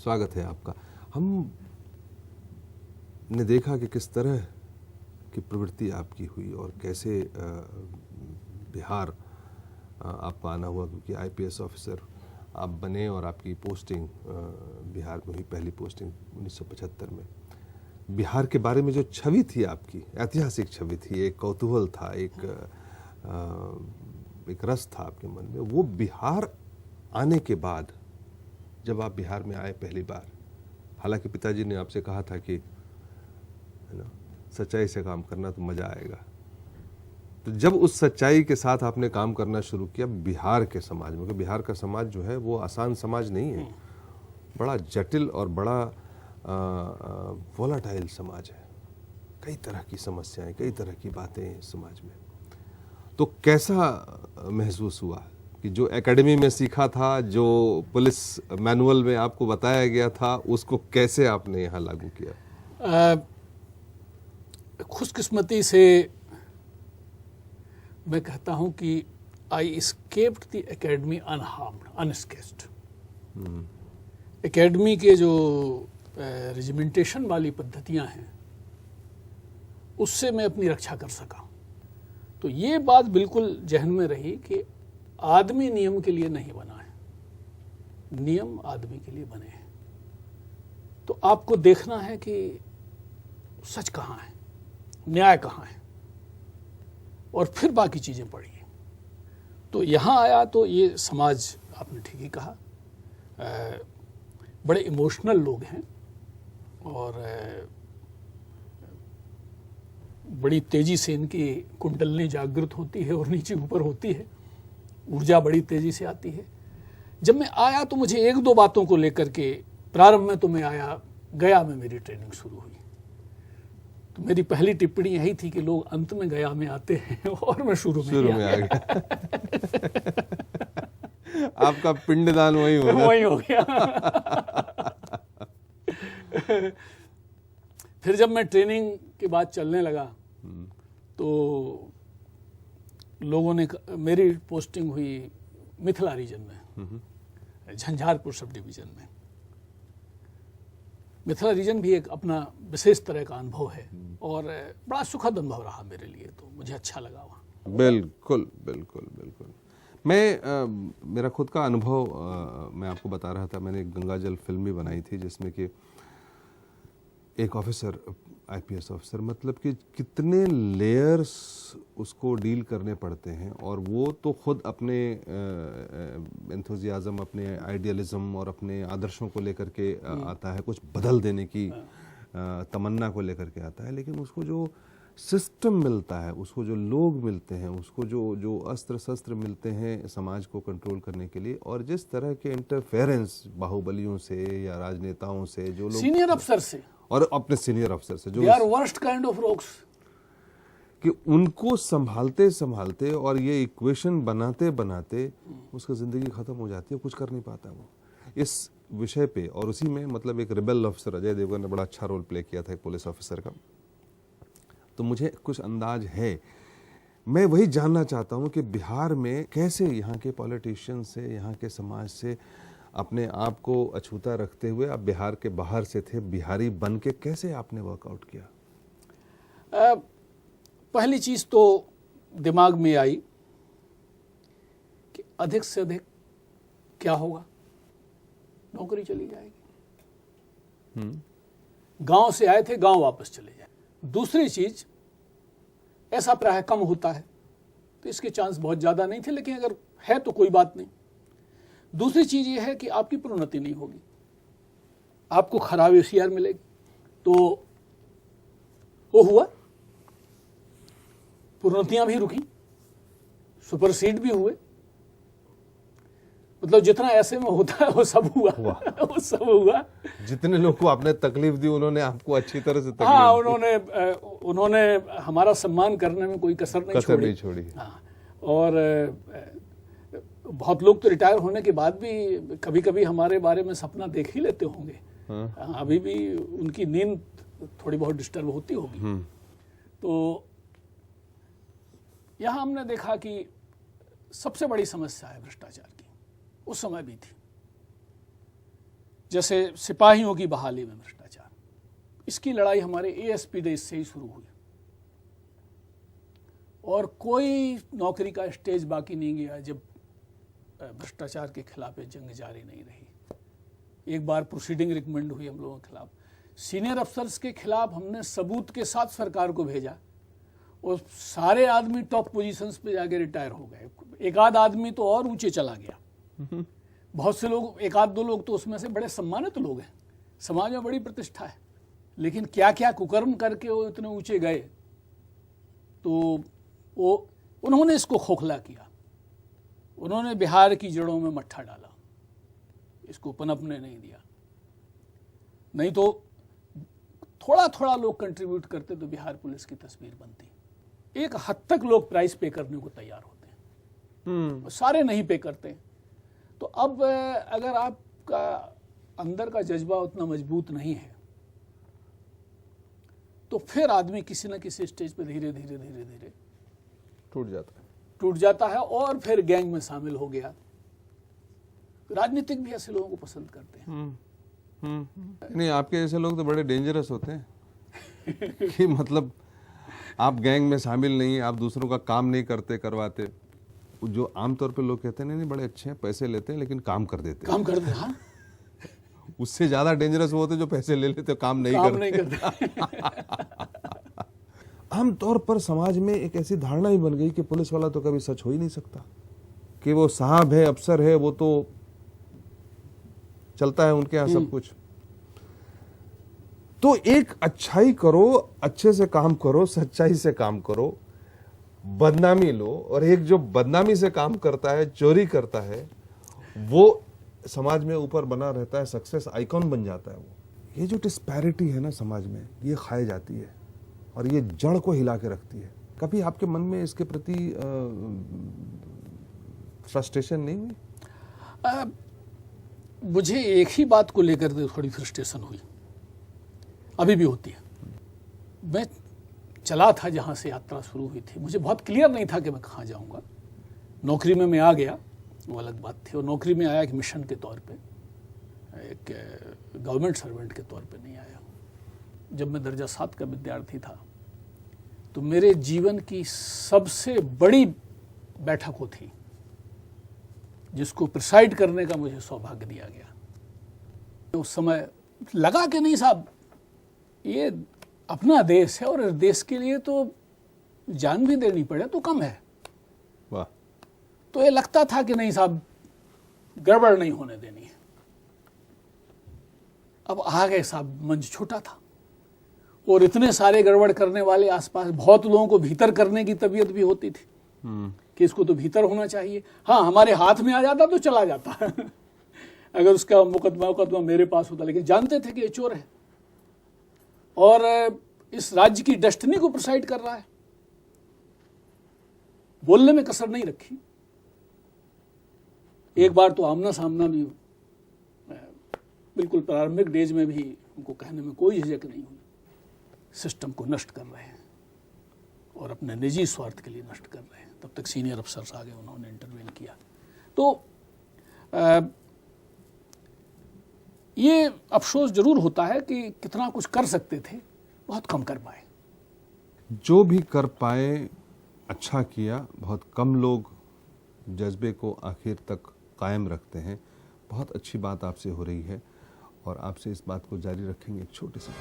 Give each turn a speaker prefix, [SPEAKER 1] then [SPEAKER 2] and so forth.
[SPEAKER 1] स्वागत है आपका। हम ने देखा कि किस तरह की प्रवृत्ति आपकी हुई और कैसे बिहार आपका आना हुआ, क्योंकि आईपीएस ऑफिसर आप बने और आपकी पोस्टिंग बिहार में हुई, पहली पोस्टिंग 1975 में। बिहार के बारे में जो छवि थी आपकी, ऐतिहासिक छवि थी, एक कौतूहल था, एक रस था आपके मन में, वो बिहार आने के बाद जब आप बिहार में आए पहली बार, हालांकि पिताजी ने आपसे कहा था कि है ना, सच्चाई से काम करना तो मजा आएगा, तो जब उस सच्चाई के साथ आपने काम करना शुरू किया बिहार के समाज में, क्योंकि बिहार का समाज जो है वो आसान समाज नहीं है, बड़ा जटिल और बड़ा वोलाटाइल समाज है, कई तरह की समस्याएं, कई तरह की बातें हैं समाज में। तो कैसा महसूस हुआ कि जो एकेडमी में सीखा था, जो पुलिस मैनुअल में आपको बताया गया था, उसको कैसे आपने यहाँ लागू किया?
[SPEAKER 2] खुशकिस्मती से मैं कहता हूँ कि I escaped the academy unharmed, unscathed. Academy के जो रेजिमेंटेशन वाली पद्धतियाँ हैं उससे मैं अपनी रक्षा कर सका। तो ये बात बिल्कुल जहन में रही कि आदमी नियम के लिए नहीं बना है, नियम आदमी के लिए बने हैं। तो आपको देखना है कि सच कहाँ है, न्याय कहाँ है, और फिर बाकी चीज़ें पढ़िए। तो यहाँ आया तो ये समाज, आपने ठीक ही कहा, बड़े इमोशनल लोग हैं और बड़ी तेज़ी से इनकी कुंडलनी जागृत होती है और नीचे ऊपर होती है, ऊर्जा बड़ी तेज़ी से आती है। जब मैं आया तो मुझे एक दो बातों को लेकर के, प्रारंभ में तो मैं आया, गया में मेरी ट्रेनिंग शुरू हुई, तो मेरी पहली टिप्पणी यही थी कि लोग अंत में गया में आते हैं और मैं शुरू में आ गया।
[SPEAKER 1] आपका पिंडदान वही
[SPEAKER 2] हो गया। फिर जब मैं ट्रेनिंग के बाद चलने लगा तो लोगों ने, मेरी पोस्टिंग हुई मिथिला रीजन में, झंझारपुर सब डिवीजन में। मिथिला रीजन भी एक अपना विशेष तरह का अनुभव है और बड़ा सुखद अनुभव रहा मेरे लिए, तो मुझे अच्छा लगा वहाँ।
[SPEAKER 1] बिल्कुल बिल्कुल बिल्कुल। मेरा खुद का अनुभव मैं आपको बता रहा था। मैंने एक गंगाजल फिल्म भी बनाई थी जिसमें कि एक ऑफिसर, आईपीएस ऑफिसर, मतलब कि कितने लेयर्स उसको डील करने पड़ते हैं, और वो तो खुद अपने एंथुजियाज्म, अपने आइडियलिज्म और अपने आदर्शों को लेकर के आता है, कुछ बदल देने की तमन्ना को लेकर के आता है, लेकिन उसको जो सिस्टम मिलता है, उसको जो लोग मिलते हैं, उसको जो अस्त्र शस्त्र मिलते हैं समाज को कंट्रोल करने के लिए, और जिस तरह के इंटरफेरेंस बाहुबलियों से या राजनेताओं से, जो लोग
[SPEAKER 2] सीनियर अफसर से
[SPEAKER 1] और अपने सीनियर अफसर से, जो
[SPEAKER 2] they are worst kind of rogues,
[SPEAKER 1] कि उनको संभालते संभालते और ये इक्वेशन बनाते बनाते उसका जिंदगी खत्म हो जाती है, कुछ कर नहीं पाता वो इस विषय पे। और उसी में मतलब एक रिबेल ऑफिसर अजय देवगन ने बड़ा अच्छा रोल प्ले किया था एक पुलिस ऑफिसर का, तो मुझे कुछ अंदाज है। मैं वही जानना चाहता हूँ कि बिहार में कैसे यहाँ के पॉलिटिशियन से, यहाँ के समाज से अपने आप को अछूता रखते हुए, आप बिहार के बाहर से थे, बिहारी बन के कैसे आपने वर्कआउट किया?
[SPEAKER 2] पहली चीज तो दिमाग में आई कि अधिक से अधिक क्या होगा, नौकरी चली जाएगी। गांव से आए थे, गांव वापस चले जाए। दूसरी चीज, ऐसा प्राय कम होता है तो इसके चांस बहुत ज्यादा नहीं थे, लेकिन अगर है तो कोई बात नहीं। दूसरी चीज ये है कि आपकी प्रोन्नति नहीं होगी, आपको खराब एसीआर मिलेगी। तो वो हुआ, प्रोन्नतियां भी रुकी, सुपरसीड भी हुए, मतलब जितना ऐसे में होता है वो सब हुआ। वो सब हुआ।
[SPEAKER 1] जितने लोग को आपने तकलीफ दी उन्होंने आपको अच्छी तरह से तकलीफ
[SPEAKER 2] दी। उन्होंने हमारा सम्मान करने में कोई कसर नहीं छोड़ी। हाँ, और बहुत लोग तो रिटायर होने के बाद भी कभी कभी हमारे बारे में सपना देख ही लेते होंगे। हाँ, अभी भी उनकी नींद थोड़ी बहुत डिस्टर्ब होती होगी। तो यहाँ हमने देखा कि सबसे बड़ी समस्या है भ्रष्टाचार की, उस समय भी थी। जैसे सिपाहियों की बहाली में भ्रष्टाचार, इसकी लड़ाई हमारे एएसपी डेज से ही शुरू हुई और कोई नौकरी का स्टेज बाकी नहीं गया जब भ्रष्टाचार के खिलाफ ये जंग जारी नहीं रही। एक बार प्रोसीडिंग रिकमेंड हुई हम लोगों के खिलाफ, सीनियर अफसर्स के खिलाफ हमने सबूत के साथ सरकार को भेजा और सारे आदमी टॉप पोजीशंस पे जाके रिटायर हो गए। एक आध आदमी तो और ऊंचे चला गया, बहुत से लोग, एक आध दो लोग तो उसमें से बड़े सम्मानित लोग हैं, समाज में बड़ी प्रतिष्ठा है, लेकिन क्या क्या कुकर्म करके वो इतने ऊंचे गए, तो वो उन्होंने इसको खोखला किया, उन्होंने बिहार की जड़ों में मट्ठा डाला, इसको पनपने नहीं दिया। नहीं तो थोड़ा थोड़ा लोग कंट्रीब्यूट करते तो बिहार पुलिस की तस्वीर बनती। एक हद तक लोग प्राइस पे करने को तैयार होते हैं, सारे नहीं पे करते। तो अब अगर आपका अंदर का जज्बा उतना मजबूत नहीं है तो फिर आदमी किसी न किसी स्टेज पे धीरे धीरे धीरे धीरे टूट जाता है और फिर गैंग में शामिल हो गया। राजनीतिक भी ऐसे लोगों को पसंद करते हैं।
[SPEAKER 1] नहीं, आपके ऐसे लोग तो बड़े डेंजरस होते हैं कि मतलब आप गैंग में शामिल नहीं, आप दूसरों का काम नहीं करवाते। जो आमतौर पे लोग कहते हैं नहीं बड़े अच्छे हैं, पैसे लेते हैं लेकिन काम कर देते हैं।
[SPEAKER 2] हाँ?
[SPEAKER 1] उससे ज्यादा डेंजरस वो होते जो पैसे ले लेते काम नहीं करते। आमतौर पर समाज में एक ऐसी धारणा ही बन गई कि पुलिस वाला तो कभी सच हो ही नहीं सकता, कि वो साहब है, अफसर है, वो तो चलता है उनके यहाँ सब कुछ। तो एक अच्छाई करो, अच्छे से काम करो, सच्चाई से काम करो, बदनामी लो, और एक जो बदनामी से काम करता है, चोरी करता है, वो समाज में ऊपर बना रहता है, सक्सेस आइकॉन बन जाता है। वो ये जो डिस्पैरिटी है ना समाज में, ये खाई जाती है और ये जड़ को हिला के रखती है। कभी आपके मन में इसके प्रति फ्रस्ट्रेशन नहीं हुई?
[SPEAKER 2] मुझे एक ही बात को लेकर थोड़ी फ्रस्ट्रेशन हुई, अभी भी होती है। मैं चला था जहाँ से यात्रा शुरू हुई थी, मुझे बहुत क्लियर नहीं था कि मैं कहाँ जाऊँगा। नौकरी में मैं आ गया, वो अलग बात थी, और नौकरी में आया एक मिशन के तौर पे, एक गवर्नमेंट सर्वेंट के तौर पे नहीं आया। जब मैं दर्जा 7 का विद्यार्थी था तो मेरे जीवन की सबसे बड़ी बैठक वो थी जिसको प्रिसाइड करने का मुझे सौभाग्य दिया गया। उस समय लगा कि नहीं साहब, ये अपना देश है और इस देश के लिए तो जान भी देनी पड़े तो कम है।
[SPEAKER 1] वाह।
[SPEAKER 2] तो ये लगता था कि नहीं साहब, गड़बड़ नहीं होने देनी है। अब आ गए साहब, मंच छोटा था और इतने सारे गड़बड़ करने वाले आसपास, बहुत लोगों को भीतर करने की तबीयत भी होती थी कि इसको तो भीतर होना चाहिए। हाँ, हमारे हाथ में आ जाता तो चला जाता अगर उसका मुकदमा मेरे पास होता, लेकिन जानते थे कि ये चोर है और इस राज्य की डेस्टिनी को प्रिसाइड कर रहा है। बोलने में कसर नहीं रखी। एक बार तो आमना सामना भी, बिल्कुल प्रारंभिक डेज में भी उनको कहने में कोई झिझक नहीं हुई, सिस्टम को नष्ट कर रहे हैं और अपने निजी स्वार्थ के लिए नष्ट कर रहे हैं। तब तक सीनियर अफसर्स आ गए, उन्होंने इंटरवेन किया। तो ये अफसोस जरूर होता है कि कितना कुछ कर सकते थे, बहुत कम कर पाए।
[SPEAKER 1] जो भी कर पाए अच्छा किया। बहुत कम लोग जज्बे को आखिर तक कायम रखते हैं। बहुत अच्छी बात आपसे हो रही है और आपसे इस बात को जारी रखेंगे एक छोटे से